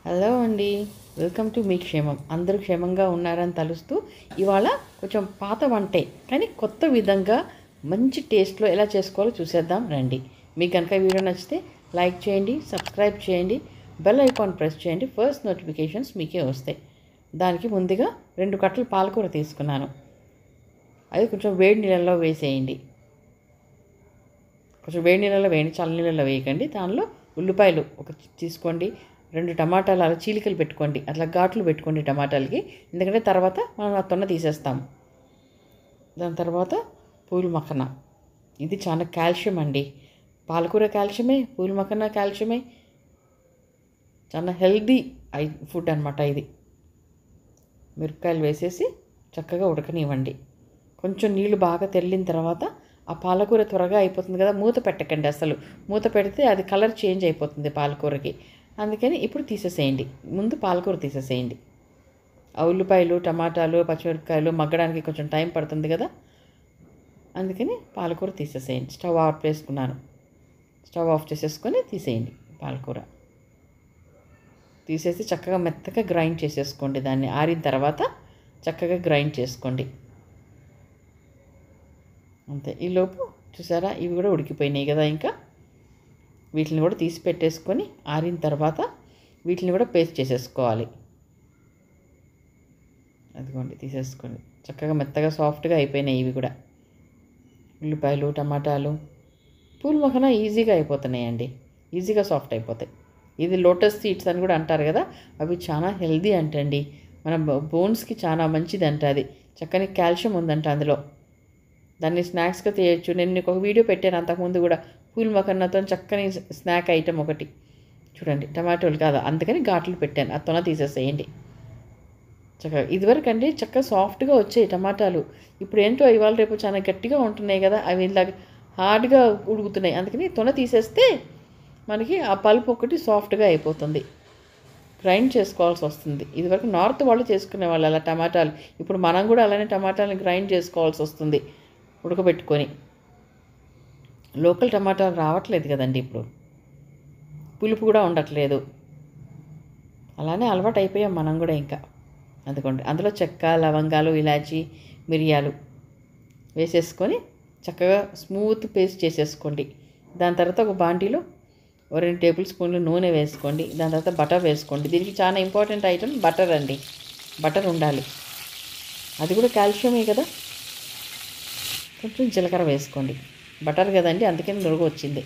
Hello అండి. Welcome to me క్షేమం. అందరూ క్షేమంగా ఉన్నారని తలుస్తూ ఇవాళ కొంచెం పాత వంటే కానీ కొత్త విధంగా మంచి టేస్ట్లో ఎలా చేసుకోవాలో చూసేద్దాం రండి. మీకు కనుక వీడియో నచ్చితే లైక్ చేయండి, సబ్స్క్రైబ్ చేయండి, బెల్ ఐకాన్ ప్రెస్ చేయండి. ఫస్ట్ నోటిఫికేషన్స్ మీకే వస్తాయి. దానికి ముందుగా 2 కట్టలు పాలకూర తీసుకున్నాను. అది కొంచెం వేడి నీళ్ళల్లో వేసేయండి. కొంచెం వేడి నీళ్ళలో వేయండి, చల్ల నీళ్ళలో వేయకండి. దానిలో ఉల్లిపాయలు తీసుకోండి, 2 టమాటాలు అలా చీలికలు పెట్టుకోండి, అట్లా ఘాట్లు పెట్టుకోండి టమాటాలకి, ఎందుకంటే తర్వాత మనం ఆ తొన్న తీసేస్తాము. దాని తర్వాత పూల్ మక్కన, ఇది చాలా కాల్షియం అండి. పాలకూర కాల్షియమే, పూల్ మక్కన కాల్షియమే, చాలా హెల్దీ ఫుడ్ అనమాట ఇది. మిరపకాయలు వేసేసి చక్కగా ఉడకనివ్వండి. కొంచెం నీళ్లు బాగా తెల్లిన తర్వాత ఆ పాలకూర త్వరగా అయిపోతుంది కదా, మూత పెట్టకండి అసలు. మూత పెడితే అది కలర్ చేంజ్ అయిపోతుంది పాలకూరకి. అందుకని ఇప్పుడు తీసేసేయండి, ముందు పాలకూర తీసేసేయండి. ఆ ఉల్లిపాయలు, టమాటాలు, పచ్చిమిరపకాయలు మగ్గడానికి కొంచెం టైం పడుతుంది కదా, అందుకని పాలకూర తీసేసేయండి. స్టవ్ ఆఫ్ చేసుకున్నాను. స్టవ్ ఆఫ్ చేసేసుకొని తీసేయండి పాలకూర. తీసేసి చక్కగా మెత్తగా గ్రైండ్ చేసేసుకోండి. దాన్ని ఆరిన తర్వాత చక్కగా గ్రైండ్ చేసుకోండి. అంతే. ఈలోపు చూసారా, ఇవి కూడా ఉడికిపోయినాయి కదా. ఇంకా వీటిని కూడా తీసి పెట్టేసుకొని ఆరిన తర్వాత వీటిని కూడా పేస్ట్ చేసేసుకోవాలి. అదిగోండి, తీసేసుకోండి. చక్కగా మెత్తగా సాఫ్ట్గా అయిపోయినాయి ఇవి కూడా. ఉల్లిపాయలు, టమాటాలు, పూల్ మఖన ఈజీగా అయిపోతున్నాయండి, ఈజీగా సాఫ్ట్ అయిపోతాయి. ఇది లోటస్ సీడ్స్ అని కూడా అంటారు కదా, అవి చాలా హెల్దీ అంటండి. మన బోన్స్కి చాలా మంచిది అంట. అది చక్కని కాల్షియం ఉందంట అందులో. దాన్ని స్నాక్స్గా చేయొచ్చు. నేను నీకు ఒక వీడియో పెట్టాను అంతకుముందు కూడా, పూల్ మఖన్నతో చక్కని స్నాక్ ఐటెం ఒకటి చూడండి. టమాటోలు కాదు, అందుకని ఘాట్లు పెట్టాను. ఆ తొన తీసేసేయండి చక్కగా. ఇదివరకు అండి చక్కగా సాఫ్ట్గా వచ్చాయి టమాటాలు. ఇప్పుడు ఏంటో ఇవాళ రేపు చాలా గట్టిగా ఉంటున్నాయి కదా, అవి ఇలాగ హార్డ్గా ఉడుకుతున్నాయి. అందుకని తొన తీసేస్తే మనకి ఆ పల్ప్ ఒకటి సాఫ్ట్గా అయిపోతుంది. గ్రైండ్ చేసుకోవాల్సి వస్తుంది. ఇదివరకు నార్త్ వాళ్ళు చేసుకునే వాళ్ళు అలా టమాటాలు. ఇప్పుడు మనం కూడా అలానే టమాటాలను గ్రైండ్ చేసుకోవాల్సి వస్తుంది ఉడకబెట్టుకొని. లోకల్ టమాటాలు రావట్లేదు కదండి ఇప్పుడు, పులుపు కూడా ఉండట్లేదు. అలానే అలవాటు అయిపోయాం మనం కూడా. ఇంకా అందుకోండి, అందులో చెక్క, లవంగాలు, ఇలాచి, మిరియాలు వేసేసుకొని చక్కగా స్మూత్ పేస్ట్ చేసేసుకోండి. దాని తర్వాత ఒక బాండీలో 2 టేబుల్ స్పూన్లు నూనె వేసుకోండి. దాని తర్వాత బటర్ వేసుకోండి. దీనికి చాలా ఇంపార్టెంట్ ఐటమ్ బటర్ అండి. బటర్ ఉండాలి, అది కూడా కాల్షియమే కదా. కొంచెం జీలకర్ర వేసుకోండి. బటర్ కదండి, అందుకని నురుగు వచ్చింది.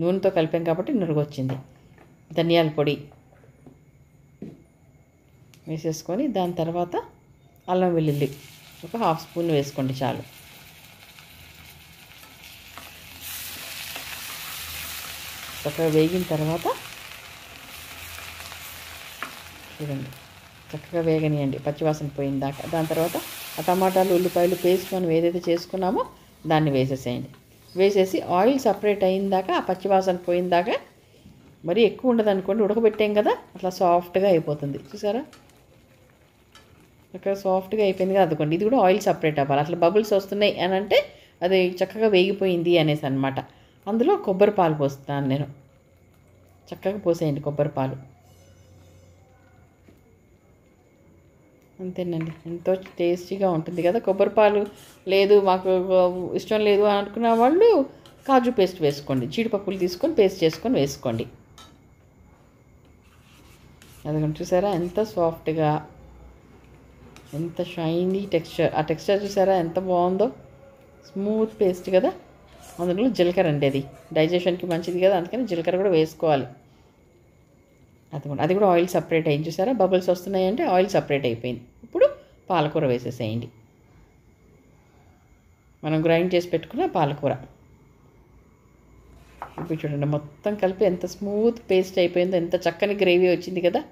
నూనెతో కలిపాం కాబట్టి నురుగు వచ్చింది. ధనియాల పొడి వేసేసుకొని దాని తర్వాత అల్లం వెల్లుల్లి ఒక 1/2 స్పూన్ వేసుకోండి చాలు. చక్కగా వేగిన తర్వాత చూడండి, చక్కగా వేగనియండి పచ్చివాసన పోయిన దాకా. దాని తర్వాత ఆ టమాటాలు, ఉల్లిపాయలు పేస్ట్ మనం ఏదైతే చేసుకున్నామో దాన్ని వేసేసేయండి. వేసేసి ఆయిల్ సపరేట్ అయిన దాకా, ఆ పచ్చివాసన పోయిన దాకా. మరీ ఎక్కువ ఉండదు అనుకోండి, ఉడకబెట్టాం కదా, అట్లా సాఫ్ట్గా అయిపోతుంది. చూసారా, చక్కగా సాఫ్ట్గా అయిపోయింది కదా. అందుకోండి, ఇది కూడా ఆయిల్ సపరేట్ అవ్వాలి. అట్లా బబుల్స్ వస్తున్నాయి అని అంటే అది చక్కగా వేగిపోయింది అనేసి అనమాట. అందులో కొబ్బరి పాలు పోస్తాను నేను. చక్కగా పోసేయండి కొబ్బరి పాలు. అంతేనండి, ఎంతో టేస్టీగా ఉంటుంది కదా. కొబ్బరి పాలు లేదు, మాకు ఇష్టం లేదు అని అనుకున్న వాళ్ళు కాజు పేస్ట్ వేసుకోండి. జీడిపప్పులు తీసుకొని పేస్ట్ చేసుకొని వేసుకోండి. అదిగోండి, చూసారా ఎంత సాఫ్ట్గా, ఎంత షైనీ టెక్స్చర్. ఆ టెక్స్చర్ చూసారా ఎంత బాగుందో, స్మూత్ పేస్ట్ కదా. అందులో జీలకర్ర అండి, అది డైజెషన్కి మంచిది కదా, అందుకని జీలకర్ర కూడా వేసుకోవాలి. అది కూడా ఆయిల్ సపరేట్ అయింది. చూసారా, బబుల్స్ వస్తున్నాయంటే ఆయిల్ సపరేట్ అయిపోయింది. ఇప్పుడు పాలకూర వేసేసేయండి. మనం గ్రైండ్ చేసి పెట్టుకున్న పాలకూర ఇప్పుడు చూడండి, మొత్తం కలిపి ఎంత స్మూత్ పేస్ట్ అయిపోయిందో, ఎంత చక్కని గ్రేవీ వచ్చింది కదా.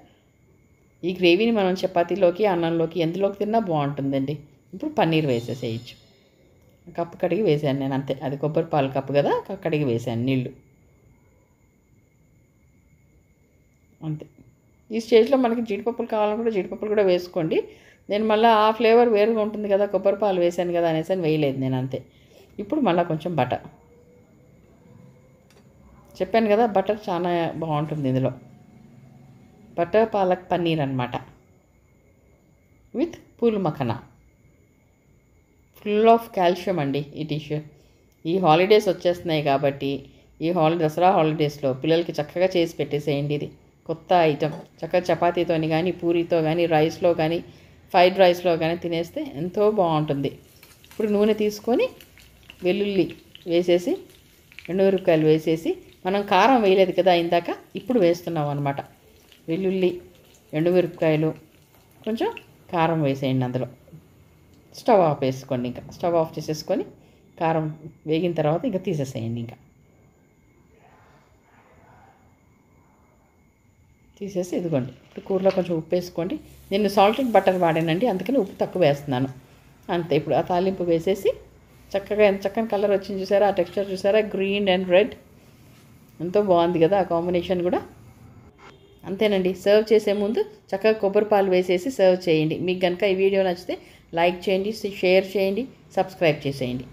ఈ గ్రేవీని మనం చపాతీలోకి, అన్నంలోకి, ఎందులోకి తిన్నా బాగుంటుందండి. ఇప్పుడు పన్నీర్ వేసేసేయచ్చు. కప్పు కడిగి వేసాను నేను, అంతే. అది కొబ్బరి పాలు కప్పు కదా, కడిగి వేసాను నీళ్ళు, అంతే. ఈ స్టేజ్లో మనకి జీడిపప్పులు కావాలనుకుంటే జీడిపప్పులు కూడా వేసుకోండి. నేను మళ్ళీ ఆ ఫ్లేవర్ వేరుగా ఉంటుంది కదా, కొబ్బరి పాలు వేసాను కదా అనేసి అని వేయలేదు నేను, అంతే. ఇప్పుడు మళ్ళీ కొంచెం బటర్ చెప్పాను కదా, బటర్ చాలా బాగుంటుంది ఇందులో. బటర్ పాలక్ పన్నీర్ అనమాట with pool makhana. Full of calcium అండి ఈ డిష్. ఈ హాలిడేస్ వచ్చేస్తున్నాయి కాబట్టి ఈ దసరా హాలిడేస్లో పిల్లలకి చక్కగా చేసి పెట్టేసేయండి. ఇది కొత్త ఐటెం. చక్కగా చపాతీతోని కానీ పూరీతో కానీ రైస్లో కానీ ఫ్రైడ్ రైస్లో కానీ తినేస్తే ఎంతో బాగుంటుంది. ఇప్పుడు నూనె తీసుకొని వెల్లుల్లి వేసేసి ఎండుమిరపకాయలు వేసేసి, మనం కారం వేయలేదు కదా ఇందాక, ఇప్పుడు వేస్తున్నాం అనమాట. వెల్లుల్లి ఎండుమిరపకాయలు కొంచెం కారం వేసేయండి అందులో. స్టవ్ ఆఫ్ వేసుకోండి. ఇంకా స్టవ్ ఆఫ్ చేసేసుకొని కారం వేగిన తర్వాత ఇంకా తీసేసేయండి. ఇంకా తీసేసి ఇదిగోండి. ఇప్పుడు కూరలో కొంచెం ఉప్పు వేసుకోండి. నేను సాల్టెడ్ బటర్ వాడానండి, అందుకని ఉప్పు తక్కువ వేస్తున్నాను అంతే. ఇప్పుడు ఆ తాలింపు వేసేసి చక్కగా ఎంత చక్కని కలర్ వచ్చింది చూసారా, ఆ టెక్స్చర్ చూసారా, గ్రీన్ అండ్ రెడ్ ఎంతో బాగుంది కదా ఆ కాంబినేషన్ కూడా. అంతేనండి. సర్వ్ చేసే ముందు చక్కగా కొబ్బరి పాలు వేసేసి సర్వ్ చేయండి. మీకు కనుక ఈ వీడియో నచ్చితే లైక్ చేయండి, షేర్ చేయండి, సబ్స్క్రైబ్ చేసేయండి.